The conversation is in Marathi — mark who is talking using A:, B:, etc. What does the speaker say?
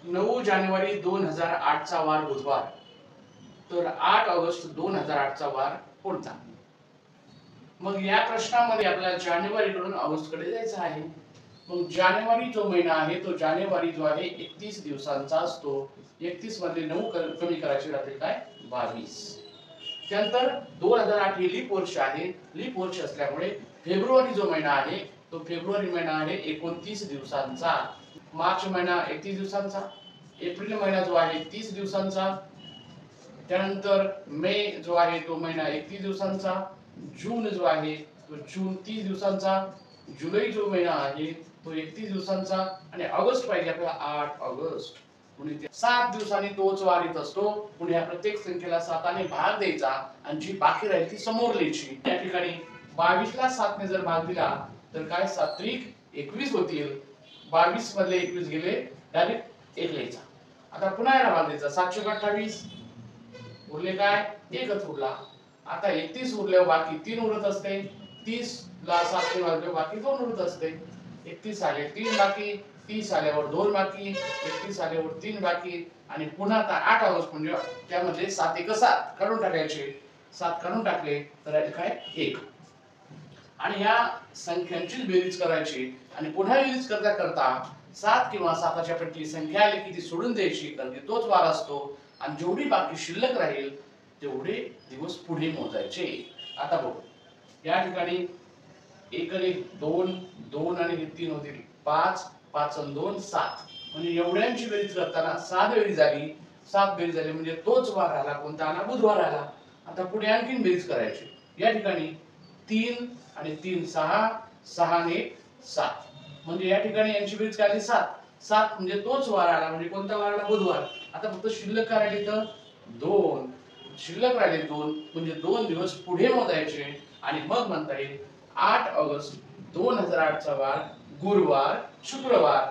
A: 9 जानेवारी 2008 चा वार बुधवार, तर 8 ऑगस्ट 2008 चा वार कोणता? मग या प्रश्नामध्ये आपल्याला जानेवारीकडून ऑगस्टकडे जायचं आहे. मग जानेवारी जो महिना आहे तो जानेवारी जो आहे 31 दिवसांचा असतो. 31 मध्ये 9 कमी करायचे राहते काय 22. त्यानंतर 2008 हे लीप वर्ष आहे. लीप वर्ष असल्यामुळे फेब्रुवारी जो महिना आहे तो फेब्रुवारी महिना आहे 29 दिवसांचा. मार्च महिना 31 दिवसांचा. एप्रिल महिना जो आहे 30 दिवसांचा. त्यानंतर मे जो आहे तो महिना 31 दिवसांचा. जून जो आहे तो जून 30 दिवसांचा. जुलै जो महिना आहे तो 31 दिवसांचा. आणि ऑगस्ट पाहिजे आपल्याला 8 ऑगस्ट. म्हणजे 7 दिवसांनी तोच वार येत असतो. पुढे या प्रत्येक संख्येला 7 ने भाग द्यायचा आणि जी बाकी राहील ती समोर लिहायची. या ठिकाणी 22 ला 7 ने जर भाग दिला तर काय 7 त्रिक 21 होतील. 22 मधले 21 गेले डायरेक्ट 1 लिहायचा. आता पुन्हा याला भाग द्यायचा 7 × 28 उरले काय एकच उरला. आता 31 उरल्यावर बाकी 3 उरत असते. 30 ला 7 ने भागल्यावर बाकी 2 उरत असते. 31 आले 3 बाकी. 30 आल्यावर 2 बाकी. 31 आल्यावर 3 बाकी. आणि पुन्हा आता 8 ऑगस्ट म्हणजे त्यामध्ये 7 × 7 काढून टाकायचे. 7 काढून टाकले तर यात काय 1. आणि ह्या संख्यांची बेरीज करायची आणि पुन्हा बेरीज करता करता 7 किंवा 7च्या पटीची संख्या आली की ती सोडून द्यायची, कारण की तोच वार असतो. आणि जेवढी बाकी शिल्लक राहील तेवढे दिवस पुढे मोजायचे. आता बघू या ठिकाणी 1 आणि 2 2 आणि 3 होतील 5 5 आणि 2 7. म्हणजे एवढ्यांची बेरीज करताना 7 बेरीज झाली. 7 बेरीज झाली म्हणजे तोच वार आला. कोणता आला बुधवार आला. आता पुढे आणखीन बेरीज करायची. या ठिकाणी 3 आणि 3 6 6 ने 7. म्हणजे या ठिकाणी यांची बेरीज काय आली 7. 7 म्हणजे तोच वार आला. म्हणजे कोणता वार आला बुधवार. आता फक्त शिल्लक काय राहिली तर 2. शिल्लक राहिले 2 म्हणजे 2 दिवस पुढे मोजायचे. आणि मग म्हणता येईल 8 ऑगस्ट 2008 चा वार गुरुवार शुक्रवार